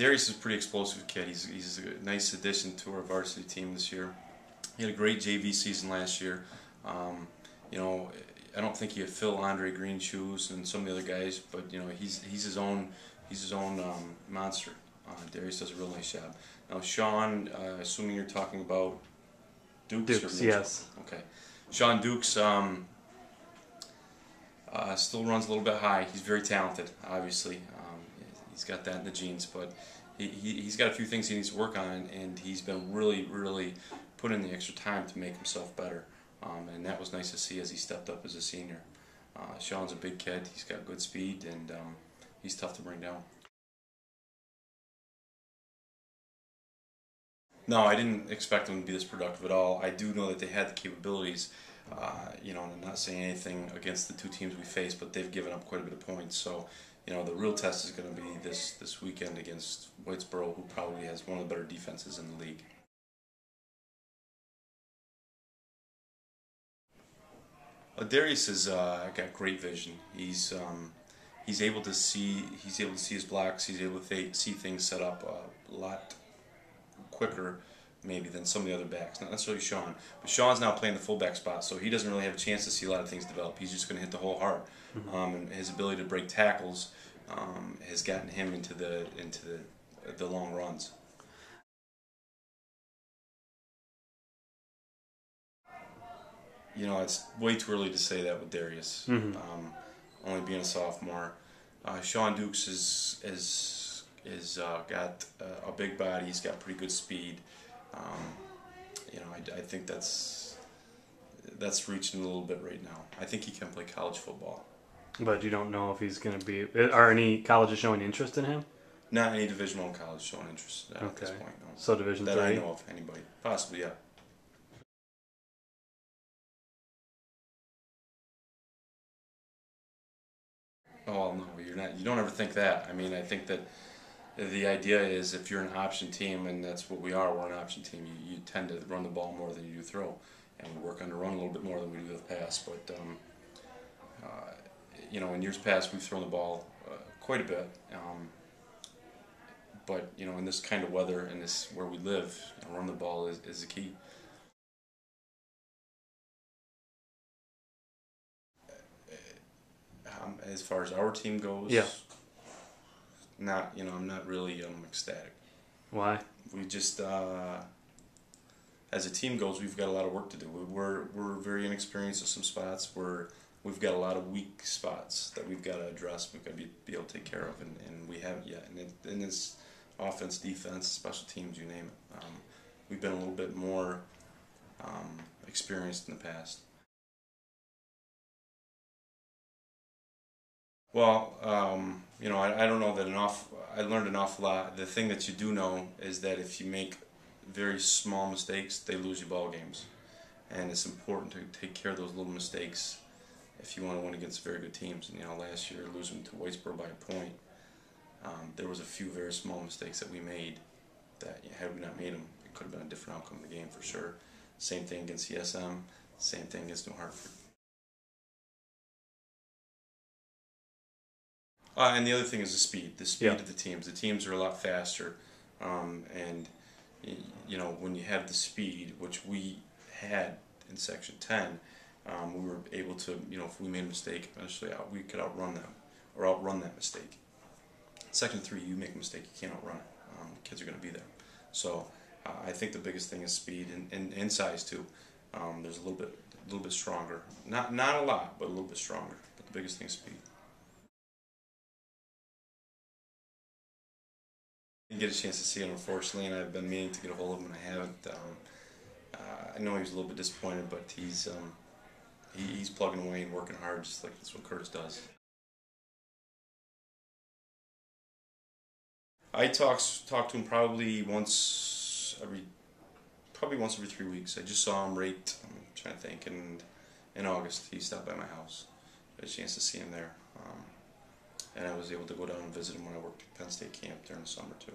Darrius is a pretty explosive kid. He's a nice addition to our varsity team this year. He had a great JV season last year. You know, I don't think he had Phil Andre Green shoes and some of the other guys, but you know he's his own monster. Darrius does a real nice job. Now Shawn, assuming you're talking about Dukes, yes. Okay. Shawn Dukes still runs a little bit high. He's very talented, obviously. He's got that in the genes, but he's got a few things he needs to work on, and he's been really put in the extra time to make himself better. And that was nice to see as he stepped up as a senior. Shawn's a big kid. He's got good speed, and he's tough to bring down. No, I didn't expect them to be this productive at all. I do know that they had the capabilities. You know, and I'm not saying anything against the two teams we faced, but they've given up quite a bit of points. So, you know, the real test is going to be this weekend against Whitesboro, who probably has one of the better defenses in the league. Darrius has got great vision. He's able to see his blocks. He's able to see things set up a lot quicker maybe than some of the other backs. Not necessarily Shawn, but Shawn's now playing the fullback spot, so he doesn't really have a chance to see a lot of things develop. He's just going to hit the hole hard. And his ability to break tackles has gotten him into the long runs. You know, it's way too early to say that with Darrius. Only being a sophomore. Shawn Dukes is got a big body. He's got pretty good speed. You know, I think that's reaching a little bit right now. I think he can play college football. But you don't know if he's going to be. Are any colleges showing interest in him? Not any Division I college showing interest at this point. No. So Division that III? I know of anybody. Possibly, yeah. Oh well, no, you're not. You don't ever think that. I mean, I think that the idea is if you're an option team, and that's what we are, we're an option team, you tend to run the ball more than you do throw. And we work on the run a little bit more than we do the pass. But, you know, in years past, we've thrown the ball quite a bit. But, you know, in this kind of weather, and this where we live, you know, run the ball is the key. As far as our team goes, yeah. You know, I'm not really ecstatic. Why? We just, as a team goes, we've got a lot of work to do. We're very inexperienced at some spots. We've got a lot of weak spots that we've got to address. We've got to be able to take care of, and we haven't yet. And in this offense, defense, special teams, you name it, we've been a little bit more experienced in the past. Well, you know, I don't know that I learned an awful lot. The thing that you do know is that if you make very small mistakes, they lose you ball games. And it's important to take care of those little mistakes if you want to win against very good teams. And, you know, last year, losing to Whitesboro by a point, there was a few very small mistakes that we made that, had we not made them, it could have been a different outcome of the game for sure. Same thing against CSM, same thing against New Hartford. And the other thing is the speed of the teams. The teams are a lot faster, and you know, when you have the speed, which we had in Section 10, we were able to, you know, if we made a mistake, eventually we could outrun them or outrun that mistake. Section 3, you make a mistake, you can't outrun it. Kids are going to be there. So I think the biggest thing is speed and size too. There's a little bit stronger, not a lot, but a little bit stronger. But the biggest thing is speed. I didn't get a chance to see him, unfortunately, and I've been meaning to get a hold of him, and I haven't. I know he was a little bit disappointed, but he's plugging away and working hard, just like that's what Curtis does. I talk to him probably once every 3 weeks. I just saw him right. I'm trying to think, in August he stopped by my house. I had a chance to see him there. And I was able to go down and visit him when I worked at Penn State camp during the summer too.